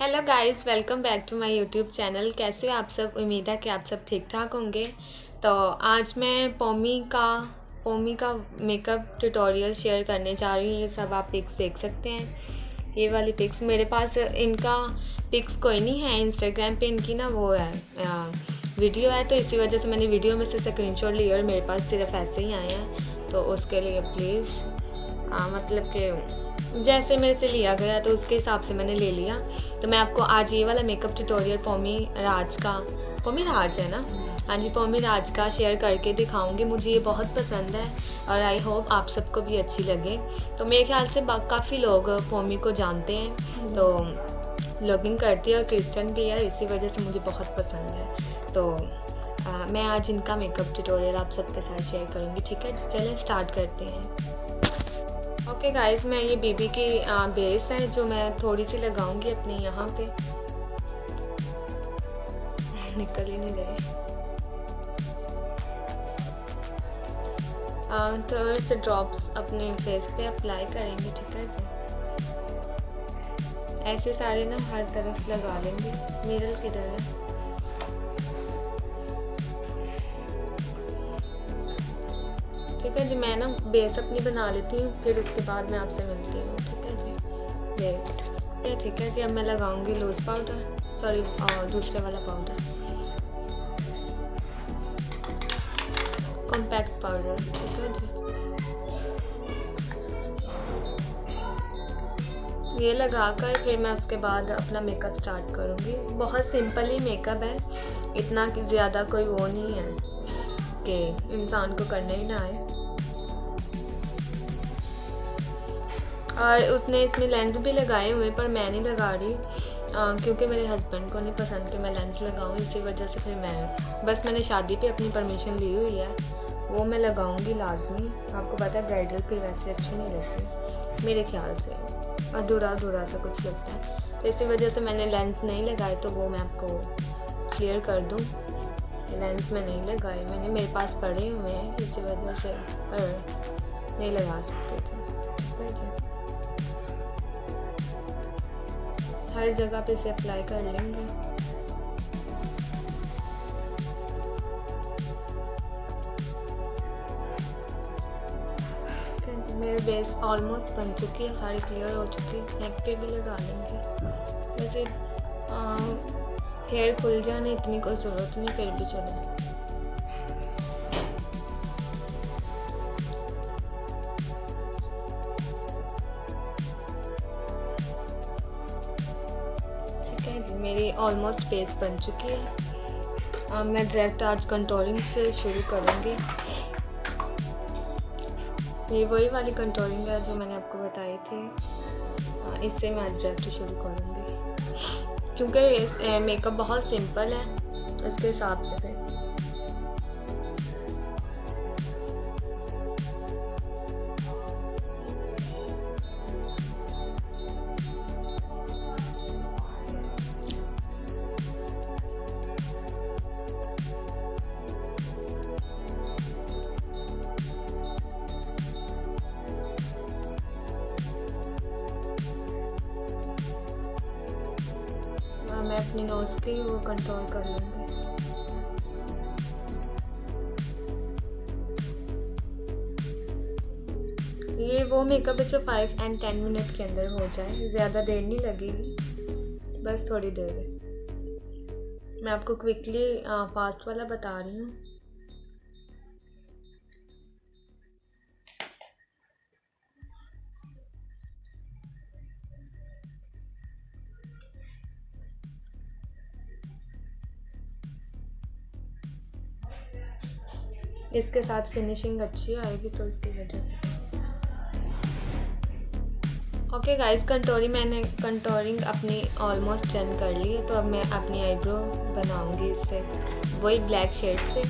Hello guys, welcome back to my YouTube channel. कैसे हो आप सब? उम्मीद है कि आप सब ठीक ठाक होंगे। तो आज मैं पोमी का मेकअप ट्यूटोरियल शेयर करने जा रही हूँ। ये सब आप पिक्स देख सकते हैं। ये वाली पिक्स मेरे पास, इनका पिक्स कोई नहीं है। इंस्टाग्राम पे इनकी ना वो है, वीडियो है, तो इसी वजह से मैंने वीडियो में से स्क्रीनशॉट लिया और मेरे पास सिर्फ ऐसे ही आए हैं। तो उसके लिए प्लीज़ मतलब कि जैसे मेरे से लिया गया तो उसके हिसाब से मैंने ले लिया। तो मैं आपको आज ये वाला मेकअप ट्यूटोरियल पोमी राज है ना, हाँ जी, पोमी राज का शेयर करके दिखाऊंगी। मुझे ये बहुत पसंद है और आई होप आप सबको भी अच्छी लगे। तो मेरे ख्याल से काफ़ी लोग पोमी को जानते हैं, तो ब्लॉगिंग करती है और क्रिश्चियन भी है, इसी वजह से मुझे बहुत पसंद है। तो मैं आज इनका मेकअप ट्यूटोरियल आप सबके साथ शेयर करूँगी। ठीक है, चलें स्टार्ट करते हैं। ओके गाइस, मैं ये बीबी की बेस है जो मैं थोड़ी सी लगाऊंगी अपने यहाँ पे। निकल ही नहीं रहे। थोड़े से ड्रॉप्स अपने फेस पे अप्लाई करेंगे। ठीक है जी, ऐसे सारे ना हर तरफ लगा लेंगे। मिरर किधर है? ठीक है जी, मैं ना बेस अपनी बना लेती हूँ, फिर उसके बाद मैं आपसे मिलती हूँ। ठीक है जी, वेट। ठीक है जी, अब मैं लगाऊंगी लूज पाउडर, सॉरी दूसरे वाला पाउडर, कॉम्पैक्ट पाउडर। ठीक है जी, ये लगाकर फिर मैं उसके बाद अपना मेकअप स्टार्ट करूँगी। बहुत सिंपल ही मेकअप है, इतना कि ज़्यादा कोई वो नहीं है कि इंसान को करना ही ना आए। और उसने इसमें लेंस भी लगाए हुए, पर मैं नहीं लगा रही क्योंकि मेरे हस्बैंड को नहीं पसंद कि मैं लेंस लगाऊं, इसी वजह से फिर मैंने शादी पे अपनी परमिशन ली हुई है, वो मैं लगाऊंगी लाजमी। आपको पता है ब्राइडल फिर वैसे अच्छी नहीं लगती मेरे ख्याल से, अधूरा अधूरा सा कुछ लगता है, तो इसी वजह से मैंने लेंस नहीं लगाए। तो वो मैं आपको क्लियर कर दूँ, लेंस में नहीं लगाए, मैंने मेरे पास पड़े हुए हैं, इसी वजह से पर नहीं लगा सकते थे। हर जगह पे इसे अप्लाई कर लेंगे। मेरे बेस ऑलमोस्ट बन चुकी है, सारी क्लियर हो चुकी है। नेक पे भी लगा लेंगे। वैसे हेयर खुल जाने इतनी कोई ज़रूरत नहीं, फिर भी चले। मेरी ऑलमोस्ट बेस बन चुकी है। मैं डायरेक्ट आज कंटूरिंग से शुरू करूँगी। ये वही वाली कंटूरिंग है जो मैंने आपको बताई थी, इससे मैं आज डायरेक्ट शुरू करूँगी क्योंकि मेकअप बहुत सिंपल है, इसके हिसाब से फिर मैं अपनी नोज़ की वो कंट्रोल कर लूँगी। ये वो मेकअप है जो 5 and 10 मिनट के अंदर हो जाए, ज़्यादा देर नहीं लगेगी, बस थोड़ी देर है। मैं आपको क्विकली फास्ट वाला बता रही हूँ। इसके साथ फिनिशिंग अच्छी आएगी तो इसकी वजह से। ओके गाइस, मैंने कंटूरिंग अपनी ऑलमोस्ट डन कर ली है। तो अब मैं अपनी आईब्रो बनाऊंगी इससे, वही ब्लैक शेड से।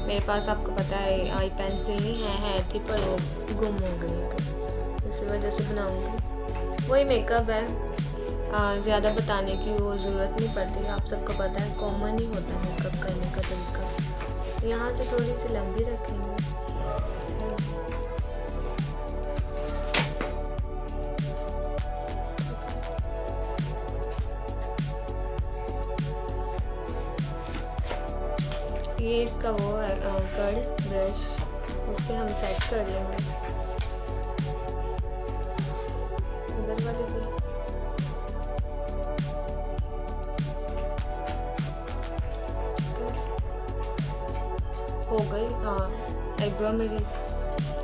मेरे पास आपको पता है आई पेंसिल नहीं है थी, पर वो गुम हो गई है, इसी वजह से बनाऊंगी। वही मेकअप है, ज़्यादा बताने की वो ज़रूरत नहीं पड़ती, आप सबको पता है, कॉमन ही होता है मेकअप करने का तरीका। यहाँ से थोड़ी सी लंबी रखेंगे। ये इसका वो है कर्ल ब्रश, उससे हम सेट कर लेंगे इधर वाले पे। हो गई, हाँ आईब्रो मेरी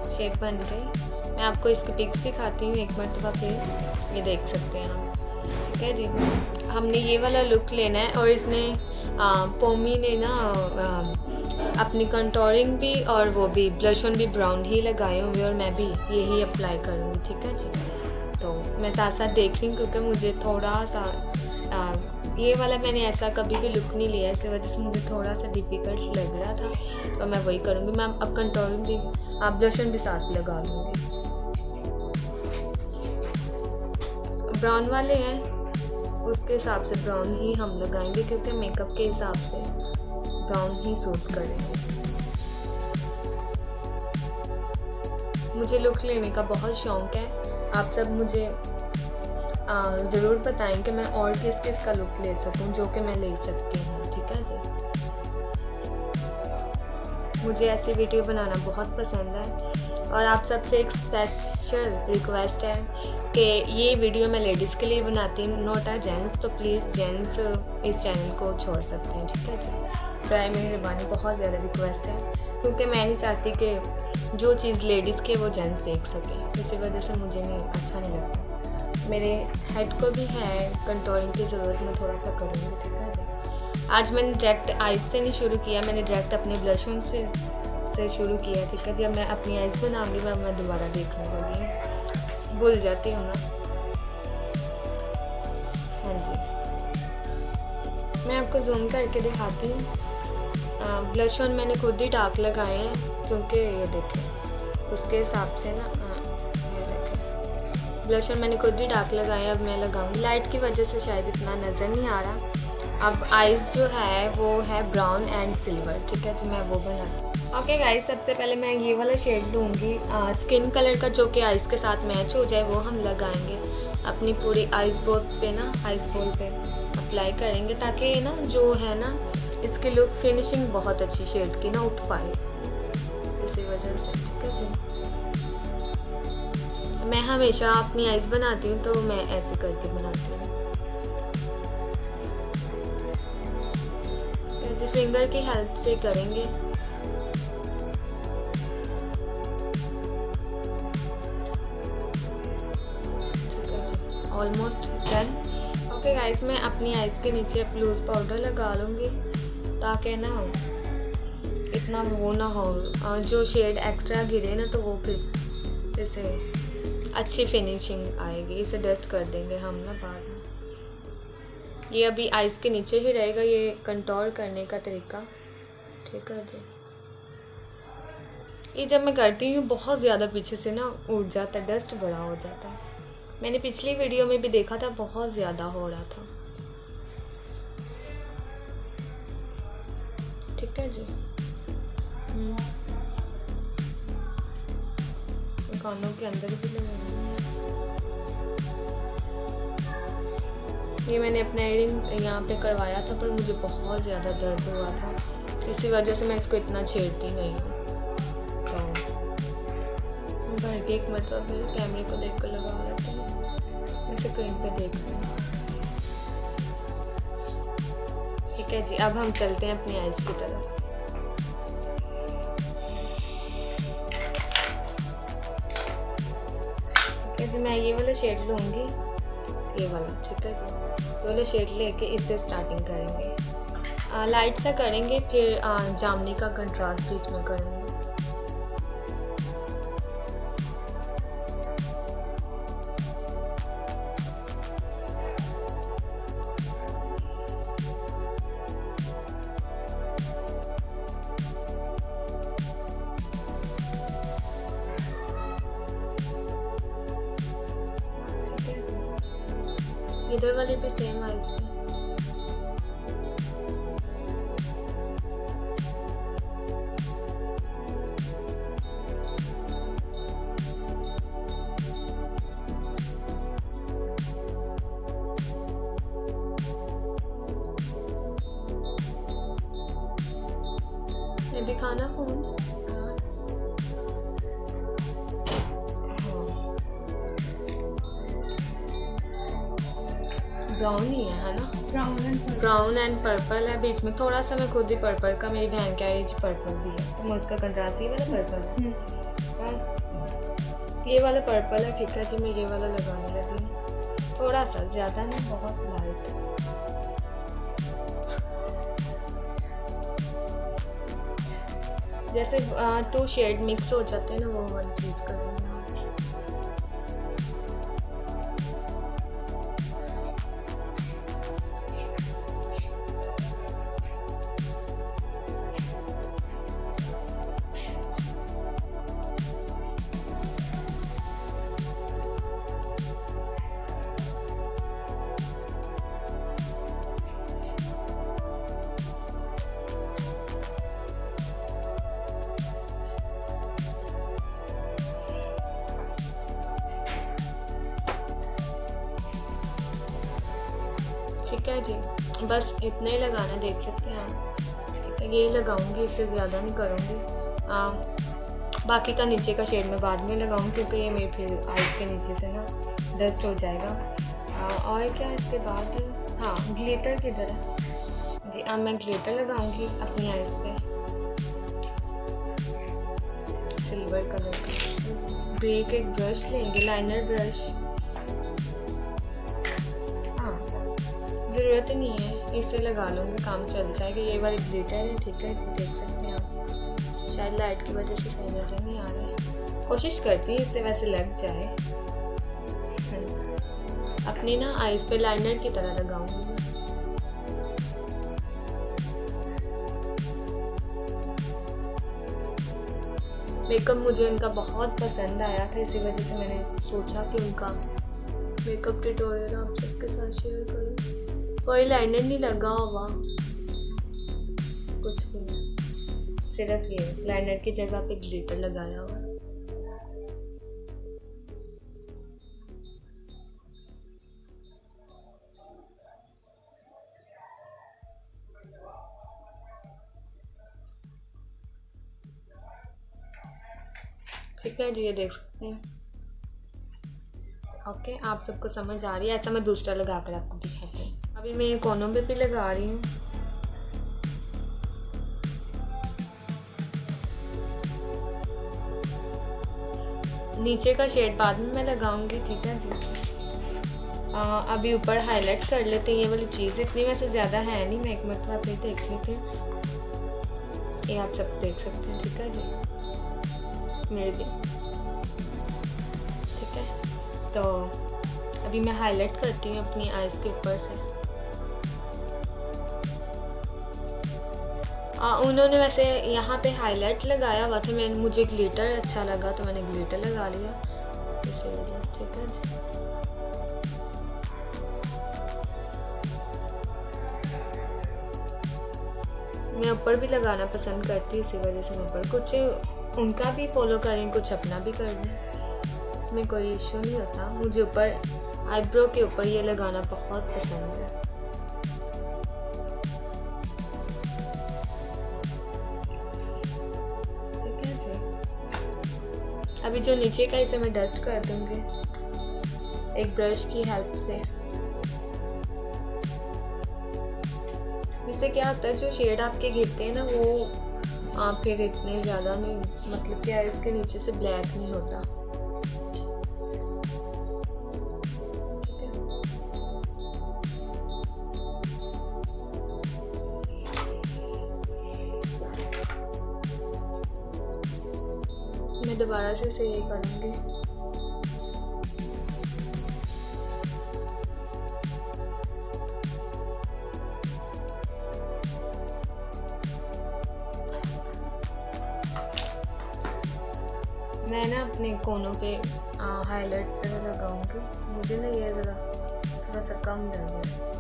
शेप बन गई। मैं आपको इसकी पिक्स दिखाती हूँ एक मरतबा, फिर ये देख सकते हैं आप। ठीक है जी, हमने ये वाला लुक लेना है और इसने पोमी ने ना अपनी कंटोरिंग भी और वो भी ब्लश ऑन भी ब्राउन ही लगाए हुए, और मैं भी यही अप्लाई करूँगी। ठीक है जी, तो मैं साथ साथ देख रही हूँ क्योंकि मुझे थोड़ा सा ये वाला मैंने ऐसा कभी भी लुक नहीं लिया, इसी वजह से मुझे थोड़ा सा डिफ़िकल्ट लग रहा था, तो मैं वही करूँगी। मैं अब कंटोरिंग भी ब्लश ऑन भी साथ लगा लूँगी। ब्राउन वाले हैं उसके हिसाब से ब्राउन ही हम लगाएंगे, क्योंकि मेकअप के हिसाब से ब्राउन ही सूट करेंगे। मुझे लुक लेने का बहुत शौक़ है, आप सब मुझे ज़रूर बताएं कि मैं और किस किस का लुक ले सकूं, जो कि मैं ले सकती हूँ। ठीक है जी, मुझे ऐसी वीडियो बनाना बहुत पसंद है, और आप सबसे एक स्पेशल रिक्वेस्ट है कि ये वीडियो मैं लेडीज़ के लिए बनाती हूँ, नॉट अ जेंट्स, तो प्लीज़ जेंट्स इस चैनल को छोड़ सकते हैं। ठीक है जी, बराए मेहरबानी, बहुत ज़्यादा रिक्वेस्ट है, क्योंकि मैं नहीं चाहती कि जो चीज़ लेडीज़ की वो जेंट्स देख सकें, इसी वजह से मुझे अच्छा नहीं लगता। मेरे हेड को भी है कंटोरिंग की ज़रूरत, मैं थोड़ा सा करूँगी। ठीक है जी, आज मैंने डायरेक्ट आइज़ से नहीं शुरू किया, मैंने डायरेक्ट अपने ब्लश ऑन से शुरू किया। ठीक है जी, अब मैं अपनी आइज़ बनाऊँगी, मैं दोबारा देख लूँगी, भूल जाती हूँ ना। हाँ जी, मैं आपको जूम करके दिखाती हूँ। ब्लश ऑन मैंने खुद ही डार्क लगाए हैं, क्योंकि ये देखें उसके हिसाब से ना, ये देखें ब्लश ऑन मैंने खुद ही डार्क लगाए। अब मैं लगाऊंगी, लाइट की वजह से शायद इतना नज़र नहीं आ रहा। अब आइज़ जो है वो है ब्राउन एंड सिल्वर। ठीक है जी, मैं वो बनाती हूँ। ओके गाइस, सबसे पहले मैं ये वाला शेड लूँगी, स्किन कलर का, जो कि आइज़ के साथ मैच हो जाए, वो हम लगाएंगे अपनी पूरी आइज़ बोल पे ना, आइज़ बोल पे अप्लाई करेंगे, ताकि ना जो है ना इसकी लुक फिनिशिंग बहुत अच्छी शेड की ना उठ पाए, इसी वजह से। ठीक है जी, मैं हमेशा अपनी आइज़ बनाती हूँ तो मैं ऐसे करके बनाती हूँ, ऐसे फिंगर की हेल्प से करेंगे। Almost done. ओके गाइस, मैं अपनी आइज़ के नीचे लूज़ पाउडर लगा लूँगी, ताकि ना इतना वो ना हो, जो शेड एक्स्ट्रा गिरे ना तो वो फिर इसे अच्छी फिनिशिंग आएगी। इसे डस्ट कर देंगे हम ना बाद में, ये अभी आइज़ के नीचे ही रहेगा, ये कंटोर करने का तरीका। ठीक है जी, ये जब मैं करती हूँ बहुत ज़्यादा पीछे से ना उड़ जाता है, डस्ट बड़ा हो जाता है। मैंने पिछली वीडियो में भी देखा था, बहुत ज़्यादा हो रहा था। ठीक है जी, कानों के अंदर भी लगाऊंगी। ये मैंने अपना इयरिंग यहाँ पे करवाया था, पर मुझे बहुत ज़्यादा दर्द हुआ था, इसी वजह से मैं इसको इतना छेड़ती नहीं हूँ। तो भर के एक मरतबा फिर कैमरे को देख कर लगा लेते हैं, ऐसे कहीं पे देखते हैं। ठीक है जी, अब हम चलते हैं अपनी आइज़ की तरफ। ठीक है जी, मैं ये वाला शेड लूँगी, ये वाला। ठीक है जी, ये वाला शेड लेके इससे स्टार्टिंग करेंगे, लाइट सा करेंगे, फिर जामनी का कंट्रास्ट बीच में करेंगे। इधर वाले भी सेम आइज़ पे। दिखाना फोन। ब्राउन ही है ना? ब्राउन एंड पर्पल है, बीच में थोड़ा सा मैं खुद ही पर्पल का, मेरी बहन का एज पर्पल भी है, तो मैं उसका कंट्रास्ट ये वाला पर्पल है। ये वाला पर्पल है, ठीक है जी। मैं ये वाला लगाने लगी हूँ, थोड़ा सा, ज़्यादा नहीं, बहुत लाइट। जैसे 2 शेड मिक्स हो जाते हैं ना, वो वाली चीज़ करेंगे। ठीक है जी, बस इतना ही लगाना, देख सकते हैं आप। ये लगाऊंगी, इससे ज़्यादा नहीं करूँगी। बाकी का नीचे का शेड मैं बाद में लगाऊंगी, क्योंकि ये मेरे फिर आइज़ के नीचे से ना डस्ट हो जाएगा। और क्या इसके बाद, हाँ, ग्लिटर किधर है जी? अब मैं ग्लिटर लगाऊंगी अपनी आइज़ पे, सिल्वर कलर का। ब्रेक एक ब्रश लेंगे, लाइनर ब्रश। ज़रूरत ही नहीं है, इसे लगा लूँगी, काम चल जाएगा। ये वाली ग्लिटर है, ठीक है जी, देख सकते हैं आप। शायद लाइट की वजह से सही नजर नहीं आ रहा है, कोशिश करती हूँ इससे वैसे लग जाए। अपनी ना आइज़ पे लाइनर की तरह लगाऊंगी। मेकअप मुझे उनका बहुत पसंद आया था, इसी वजह से मैंने सोचा कि उनका मेकअप ट्यूटोरियल आप सबके साथ शेयर करूँ। कोई लाइनर नहीं लगा हुआ, कुछ भी नहीं, सिर्फ ये लाइनर की जगह पे ग्लिटर लगाया हुआ। ठीक है जी, ये देख सकते हैं। ओके, आप सबको समझ आ रही है? ऐसा मैं दूसरा लगा कर आपको दिखाती हूँ। अभी मैं ये कोनों पे भी लगा रही हूँ। नीचे का शेड बाद में मैं लगाऊंगी, ठीक है जी। अभी ऊपर हाईलाइट कर लेते हैं। ये वाली चीज़ इतनी वैसे ज़्यादा है नहीं, मैं एक मरतबा पे देख लेती हूँ। ये आप सब देख सकते हैं, ठीक है जी, मेरे भी। ठीक है, तो अभी मैं हाईलाइट करती हूँ अपनी आइज़ के ऊपर से। उन्होंने वैसे यहाँ पे हाईलाइट लगाया हुआ था, मुझे ग्लिटर अच्छा लगा तो मैंने ग्लिटर लगा लिया इसीलिए। ठीक है, मैं ऊपर भी लगाना पसंद करती हूँ, इसी वजह से मैं ऊपर कुछ उनका भी फॉलो करें, कुछ अपना भी कर दें, इसमें कोई इशू नहीं होता। मुझे ऊपर आईब्रो के ऊपर ये लगाना बहुत पसंद है। अभी जो नीचे का इसे मैं डस्ट कर दूंगी एक ब्रश की हेल्प से। इससे क्या होता है, जो शेड आपके गिरते हैं ना वो फिर इतने ज़्यादा नहीं, मतलब क्या इसके नीचे से ब्लैक नहीं होता। मैं दोबारा से इसे ये करूँगी। मैं ना अपने कोनों पे हाईलाइट ज़रा लगाऊंगी। मुझे ना ये ज़रा थोड़ा सा कम लग रहा है।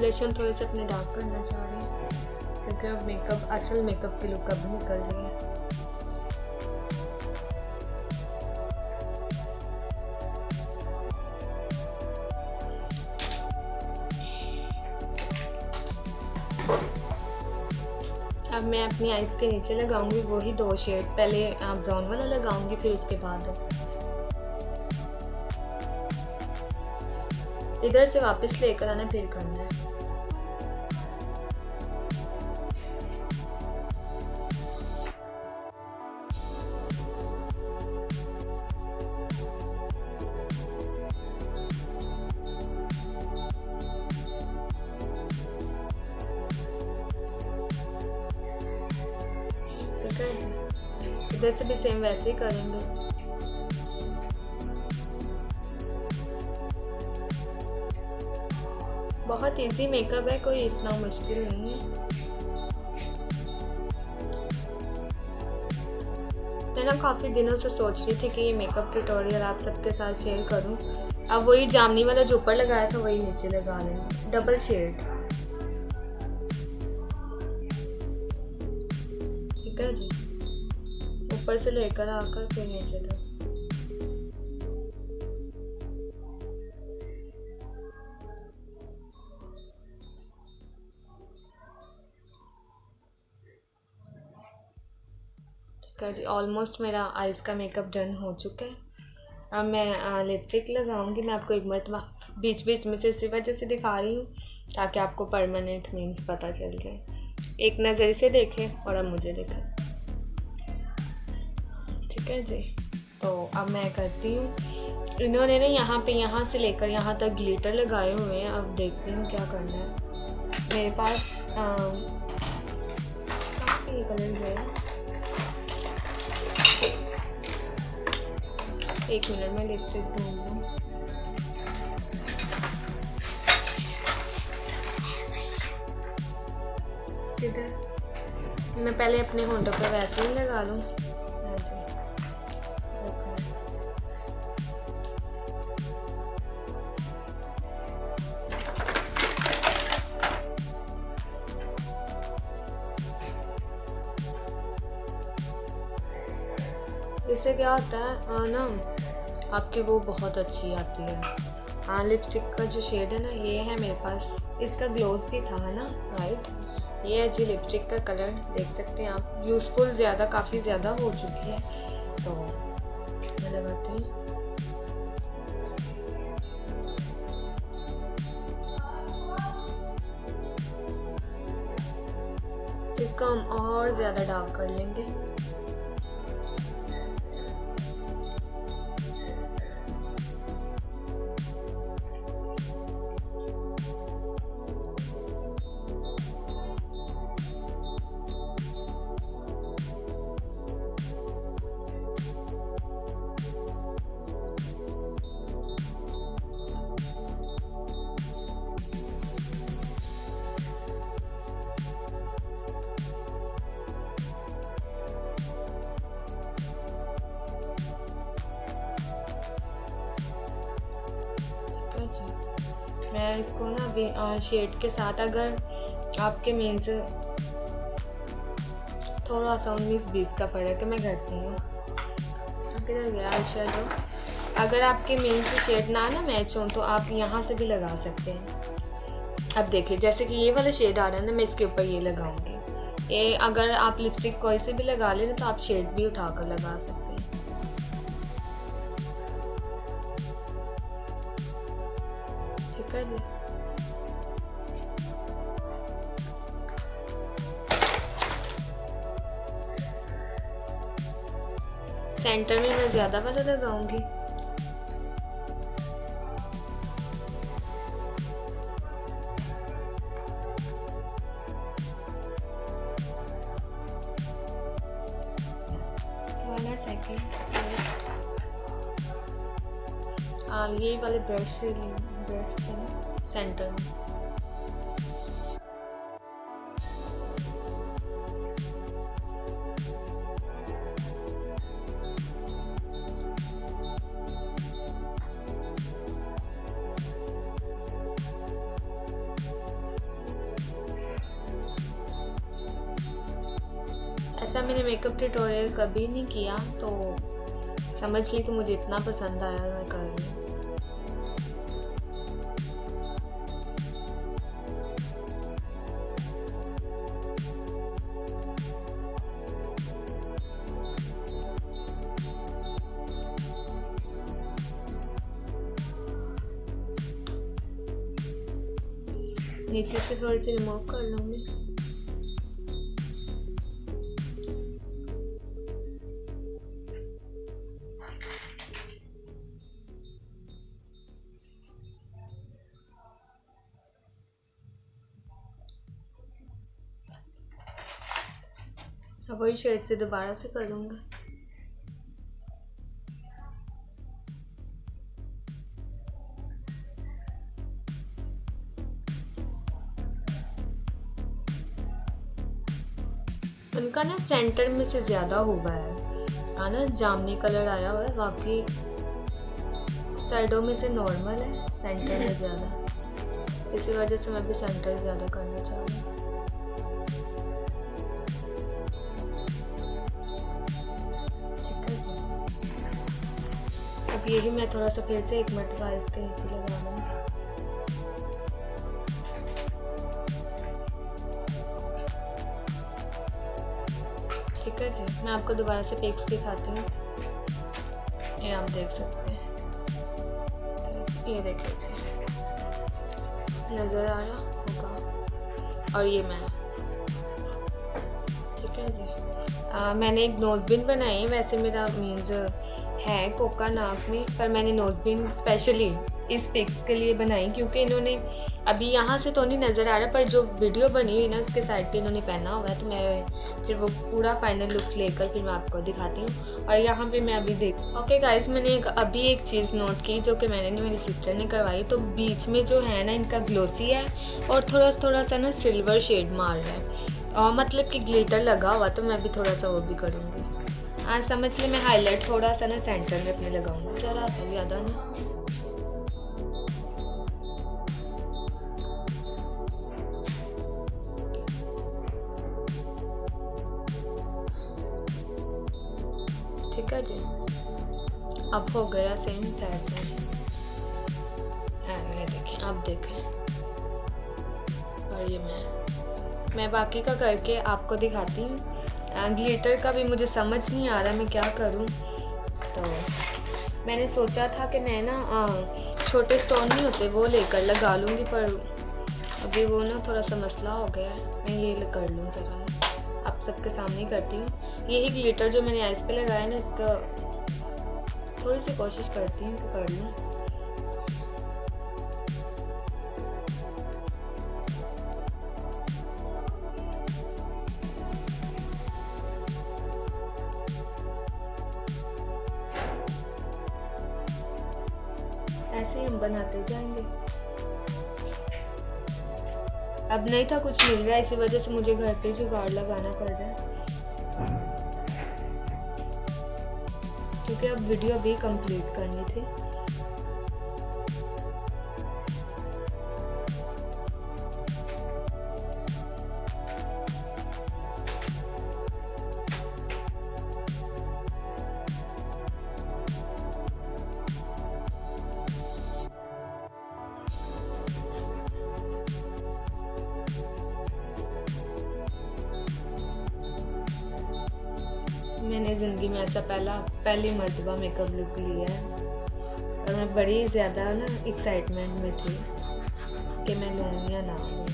ब्लश ऑन थोड़े से अपने डार्क करना चाह रही हूँ क्योंकि अब मेकअप, असल मेकअप की लुक अब निकल रही है। अब मैं अपनी आइज़ के नीचे लगाऊंगी वही 2 शेड, पहले ब्राउन वाला लगाऊंगी फिर उसके बाद इधर से वापस लेकर आना फिर करना है। ठीक है, इधर से भी सेम वैसे ही करेंगे। बहुत इजी मेकअप है, कोई इतना मुश्किल नहीं है। मैं ना काफ़ी दिनों से सोच रही थी कि ये मेकअप ट्यूटोरियल आप सबके साथ शेयर करूं। अब वही जामनी वाला जो ऊपर लगाया था वही नीचे लगा लेंगे, डबल शेड। ठीक है जी, ऊपर से लेकर आकर फिर नीचे तक। जी ऑलमोस्ट मेरा आइज़ का मेकअप डन हो चुका है। अब मैं लिपस्टिक लगाऊंगी। मैं आपको एक मरतबा बीच बीच में से इसी वजह से दिखा रही हूँ ताकि आपको परमानेंट मीन्स पता चल जाए। एक नज़र से देखें और अब मुझे देखें। ठीक है जी, तो अब मैं करती हूँ। इन्होंने ना यहाँ से लेकर यहाँ तक ग्लिटर लगाए हुए हैं। अब देखती हूँ क्या करना है। मेरे पास काफ़ी कलर है। एक मिनट में लिपस्टिक ढूंढ लूँ। किधर? मैं पहले अपने होंठों पर वैसे ही लगा लूँ। इससे क्या होता है ना, आपकी वो बहुत अच्छी आती है। लिपस्टिक का जो शेड है ना, ये है मेरे पास। इसका ग्लोस भी था है ना, राइट। ये है जी लिपस्टिक का कलर, देख सकते हैं आप। यूज़फुल ज़्यादा, काफ़ी ज़्यादा हो चुकी है, तो मैं लगाती हूँ। इसको हम और ज़्यादा डार्क कर लेंगे। मैं इसको ना शेड के साथ, अगर आपके मीन्स थोड़ा सा 19-20 का फ़र्क है, मैं करती हूँ। किधर गया आई शेडो? अगर आपके मीन्स शेड ना मैच हो तो आप यहाँ से भी लगा सकते हैं। अब देखिए, जैसे कि ये वाला शेड आ रहा है ना, मैं इसके ऊपर ये लगाऊंगी। ये अगर आप लिपस्टिक कोई से भी लगा लें तो आप शेड भी उठाकर लगा सकते हैं। ठीक है जी, सेंटर में मैं ज़्यादा वाला लगाऊंगी। सेकेंड ये वाले ब्रश से सेंटर में। ऐसा मैंने मेकअप ट्यूटोरियल कभी नहीं किया, तो समझ ली कि मुझे इतना पसंद आया मैं कर रही हूँ। नीचे से थोड़ी सी रिमूव कर लूँगी। अब वही शेड से दोबारा से करूँगी। उनका ना सेंटर में से ज़्यादा हुआ है ना, जामुनी कलर आया हुआ है, बाकी साइडों में से नॉर्मल है, सेंटर में ज़्यादा। इसी वजह से मैं भी सेंटर ज़्यादा करना चाह रही हूँ। अब यही मैं थोड़ा सा फिर से एक मटका इसके नीचे लगा लूँगी। ठीक है जी, मैं आपको दोबारा से पिक्स दिखाती हूँ। ये आप देख सकते हैं, ये देखिए जी, नज़र आ रहा होगा। और ये मैं, ठीक है जी। मैंने एक नोज़बिन बनाई है। वैसे मेरा मीन्स है कोका नाक में, पर मैंने नोज़बिन स्पेशली इस पिक्स के लिए बनाई क्योंकि इन्होंने अभी यहाँ से तो नहीं नज़र आ रहा, पर जो वीडियो बनी हुई ना उसके साइड पे इन्होंने पहना हुआ है, तो मैं फिर वो पूरा फाइनल लुक लेकर फिर मैं आपको दिखाती हूँ। और यहाँ पे मैं अभी ओके गाइस, मैंने अभी एक चीज़ नोट की जो कि मैंने मेरी सिस्टर ने करवाई। तो बीच में जो है ना इनका ग्लोसी है और थोड़ा सा ना सिल्वर शेड मार रहा है, और मतलब कि ग्लिटर लगा हुआ, तो मैं भी थोड़ा सा वो भी करूँगी। आज समझ लें मैं हाईलाइट थोड़ा सा ना सेंटर में अपने लगाऊंगी, ज़रा सा ज़्यादा नहीं। ठीक है जी, अब हो गया सेम साइड में। ये देखें, अब देखें। और ये मैं बाकी का करके आपको दिखाती हूँ। ग्लिटर का भी मुझे समझ नहीं आ रहा मैं क्या करूँ, तो मैंने सोचा था कि मैं ना छोटे स्टोन नहीं होते वो लेकर लगा लूँगी, पर अभी वो ना थोड़ा सा मसला हो गया है। मैं ये कर लूँ, ज़रा आप सबके सामने करती हूँ। यही ग्लिटर जो मैंने आइस पे लगाया ना, इसका थोड़ी सी कोशिश करती हूँ कि कर लूँ। ऐसे ही हम बनाते जाएंगे। अब नहीं था कुछ मिल रहा है, इसी वजह से मुझे घर पे जुगाड़ लगाना पड़ रहा है, क्योंकि अब वीडियो भी कंप्लीट करनी थी। मैंने ज़िंदगी में ऐसा पहली मर्तबा मेकअप लुक लिया है, और मैं बड़ी ज़्यादा ना एक्साइटमेंट में थी कि मैं लूँ या ना लूँ।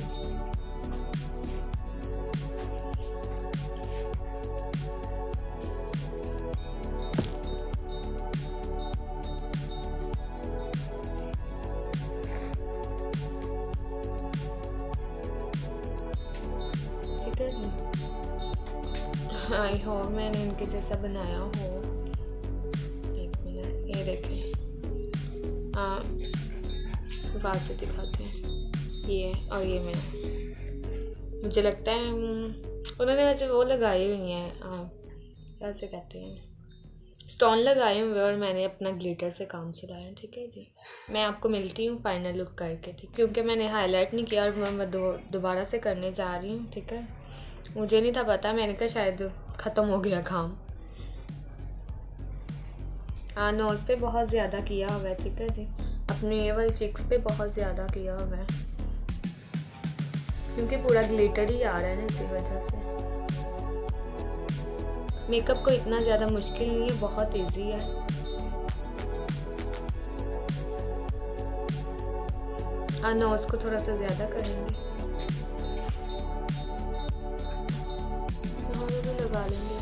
ठीक है जी, आई होप मैंने इनके जैसा बनाया हो। एक मिनट, ये देखें, बात से दिखाते हैं। ये और ये मुझे लगता है उन्होंने वैसे वो लगाई हुई हैं, क्या से कहते हैं, स्टोन लगाए हुए, और मैंने अपना ग्लिटर से काम चलाया। ठीक है जी, मैं आपको मिलती हूँ फाइनल लुक करके, ठीक, क्योंकि मैंने हाईलाइट नहीं किया और मैं दोबारा से करने जा रही हूँ। ठीक है, मुझे नहीं था पता, मैंने कहा शायद ख़त्म हो गया काम। हाँ, नोज़ पे बहुत ज़्यादा किया हुआ है, ठीक है जी। अपने ये वाली चिक्स पे बहुत ज़्यादा किया हुआ है क्योंकि पूरा ग्लिटर ही आ रहा है ना, इसी वजह से। मेकअप को इतना ज़्यादा मुश्किल नहीं है, बहुत इजी है। हाँ, नोज़ को थोड़ा सा ज़्यादा करेंगे, भी लगा लेंगे।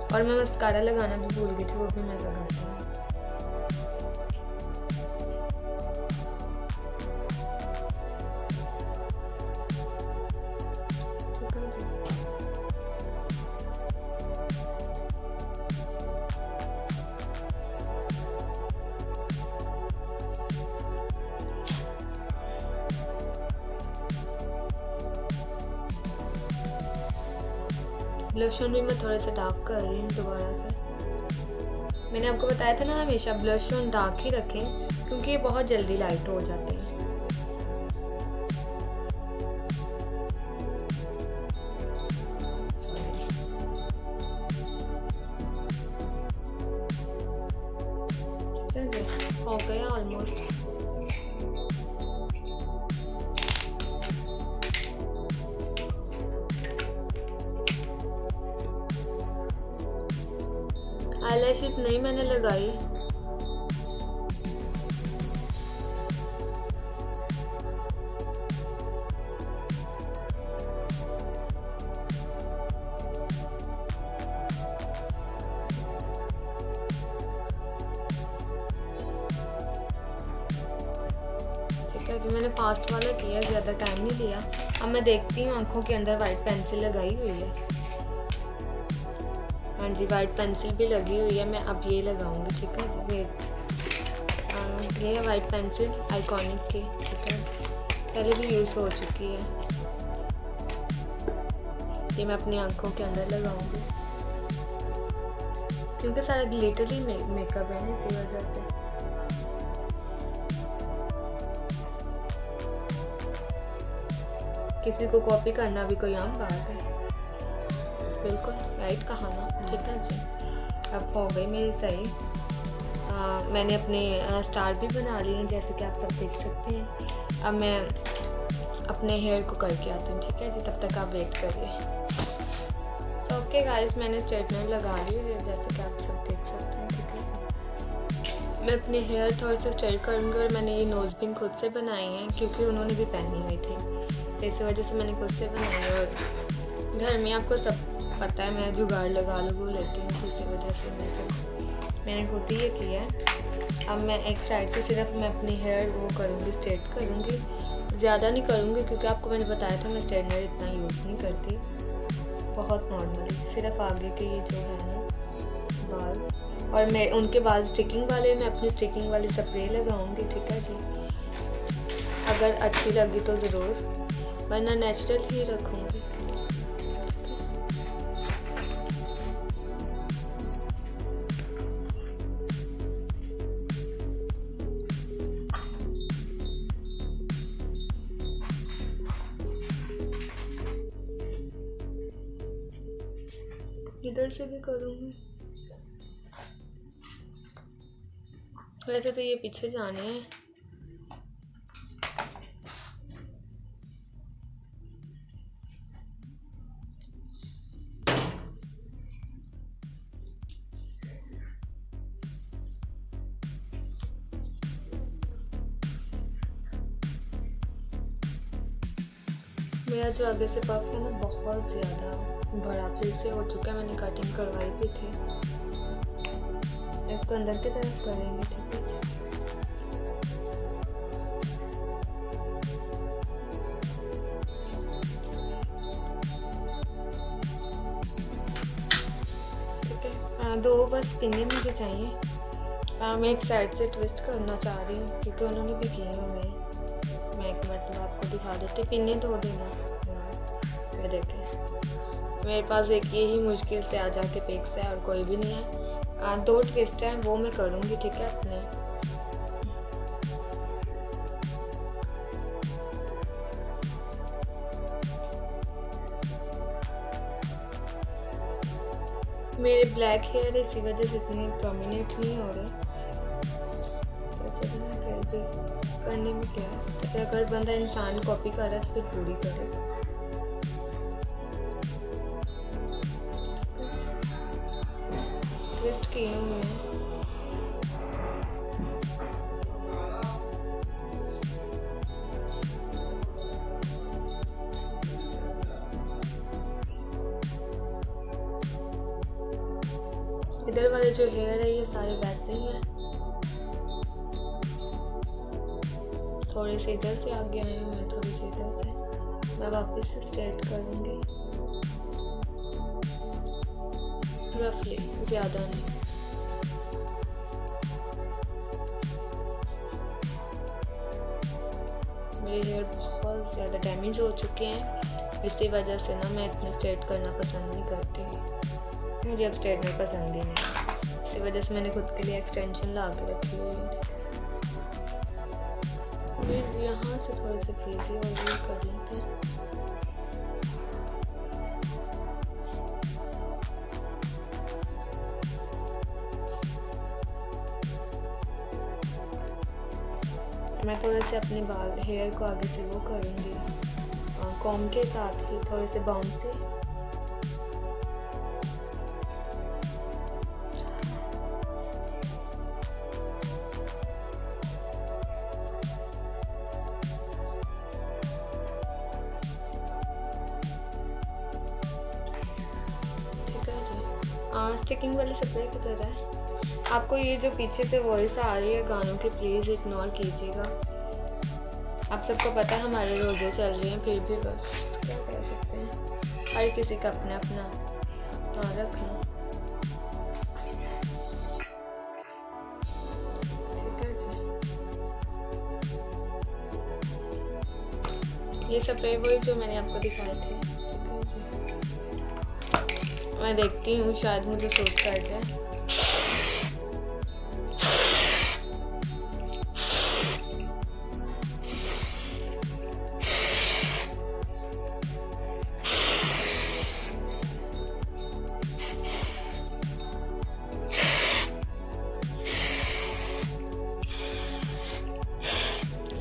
और मैं मस्कारा लगाना भी भूल गई थी, वो भी मैं लगाती हूँ। ब्लश ऑन भी मैं थोड़ा सा डार्क कर रही हूँ दोबारा से। मैंने आपको बताया था ना, हमेशा ब्लश ऑन डार्क ही रखें क्योंकि ये बहुत जल्दी लाइट हो जाते हैं। हो गया ऑलमोस्ट। आईलैशेस नहीं मैंने लगाई। ठीक है जी, मैंने फास्ट वाला किया, ज़्यादा टाइम नहीं लिया। अब मैं देखती हूँ, आंखों के अंदर वाइट पेंसिल लगाई हुई है। हाँ जी, वाइट पेंसिल भी लगी हुई है। मैं अब ये लगाऊंगी, ठीक है जी। वेट, ये है वाइट पेंसिल आइकॉनिक की, ठीक है। पहले भी यूज़ हो चुकी है। ये मैं अपनी आंखों के अंदर लगाऊंगी क्योंकि सारा ग्लिटर ही मेकअप है ना, इसी वजह से। किसी को कॉपी करना भी कोई आम बात है, बिल्कुल राइट कहा ना, ठीक है जी। अब हो गई मेरी सही। मैंने अपने स्टार भी बना लिए हैं, जैसे कि आप सब देख सकते हैं। अब मैं अपने हेयर को करके आती हूँ, ठीक है जी। तब तक आप वेट करिए। ओके गाइस, मैंने स्ट्रेटनर लगा ली है, जैसे कि आप सब देख सकते हैं, ठीक है। मैं अपने हेयर थोड़े से स्ट्रेट करूँगी और मैंने ये नोज़ पिन खुद से बनाई हैं क्योंकि उन्होंने भी पहनी हुई थी, तो इसी वजह से मैंने खुद से बनाई। और घर में आपको सब पता है, मैं जुगाड़ लगा लेती हूँ, इसी वजह से मैंने खुद ही ये किया है। अब मैं एक साइड से सिर्फ मैं अपनी हेयर वो करूँगी, स्ट्रेट करूँगी, ज़्यादा नहीं करूँगी क्योंकि आपको मैंने बताया था मैं स्ट्रेटनर इतना यूज़ नहीं करती, बहुत नॉर्मली सिर्फ आगे के ये जो है ना बाल। और मैं उनके बाल स्टिकिंग वाले, मैं अपनी स्टिकिंग वाली स्प्रे लगाऊँगी, ठीक है जी। अगर अच्छी लगी तो ज़रूर, वरना नेचुरल ही रखूँगी। इधर से भी करूँगी। वैसे तो ये पीछे जाने हैं। मेरा जो आगे से पफ है ना बहुत ज़्यादा बड़ा फिर से हो चुका है, मैंने कटिंग करवाई भी थी। इसको अंदर की तरफ करेंगे, ठीक है। ठीक है, दो बस पिने मुझे चाहिए। मैं एक साइड से ट्विस्ट करना चाह रही हूँ क्योंकि उन्होंने भी किए हुए हैं। मैं एक मिनट में आपको दिखा देती, पिने दो देना। ये देखें, मेरे पास एक ये ही मुश्किल से आ जाके पिक्स है और कोई भी नहीं है। 2 ट्विस्ट हैं वो मैं करूँगी, ठीक है। अपने मेरे ब्लैक हेयर इसी वजह से इतने प्रोमिनेंट नहीं हो रहे, तो चलिए फिर भी करने में क्या है। तो अगर बंदा इंसान कॉपी कर रहा है तो फिर पूरी करे। ट्विस्ट किए हुए हैं। इधर वाले जो हेयर है ये सारे वैसे ही हैं, थोड़े से इधर से आगे आए हैं, मैं थोड़ी सी इधर से। मैं वापस से स्ट्रेट करूँगी रफली, ज़्यादा नहीं। मेरे हेयर बहुत ज़्यादा डैमेज हो चुके हैं, इसी वजह से ना मैं इतने स्ट्रेट करना पसंद नहीं करती। मुझे अब स्ट्रेटनर पसंद ही नहीं, इसी वजह से मैंने खुद के लिए एक्सटेंशन ला के रखी हुई है। फिर यहाँ से थोड़े से फ्रीजी और ये कर लेते हैं। मैं थोड़े से अपने बाल हेयर को आगे से वो करूँगी कॉम्ब के साथ ही, थोड़े से बाउंस से। स्टिकिंग वाली स्प्रे की तरह है। आपको ये जो पीछे से वॉइस आ रही है गानों की, प्लीज़ इग्नोर कीजिएगा। आप सबको पता है हमारे रोज़े चल रहे हैं, फिर भी बस क्या कह सकते हैं, हर किसी का अपना अपना रखना, ठीक है जी। ये स्प्रे वही जो मैंने आपको दिखाए थे, मैं देखती हूँ शायद मुझे सूट कर जाए।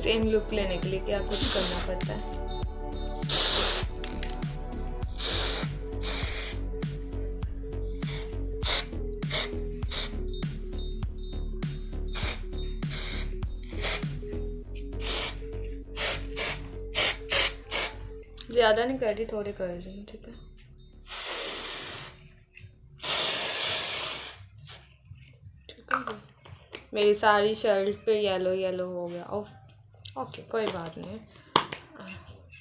सेम लुक लेने के लिए क्या कुछ करना पड़ता है। ज़्यादा नहीं कर रही, थोड़े कर रही हूँ, ठीक है। ठीक है, मेरी सारी शर्ट पे येलो येलो हो गया। ओके कोई बात नहीं।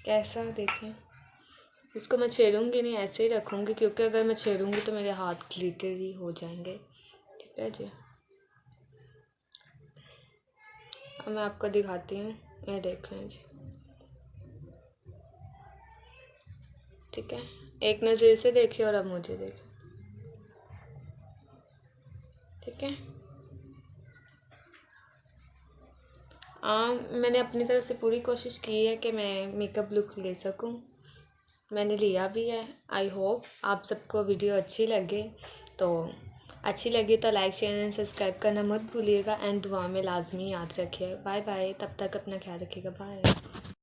कैसा देखें, इसको मैं छेड़ूंगी नहीं, ऐसे ही रखूँगी, क्योंकि अगर मैं छेड़ूंगी तो मेरे हाथ ग्लिटरी हो जाएंगे, ठीक है जी। अब मैं आपको दिखाती हूँ, ये देख लें जी, ठीक है। एक नज़र से देखिए और अब मुझे देखिए, ठीक है। मैंने अपनी तरफ से पूरी कोशिश की है कि मैं मेकअप लुक ले सकूं, मैंने लिया भी है। आई होप आप सबको वीडियो अच्छी लगे, तो अच्छी लगी तो लाइक शेयर एंड सब्सक्राइब करना मत भूलिएगा, एंड दुआ में लाजमी याद रखिए। बाय बाय, तब तक अपना ख्याल रखिएगा, बाय।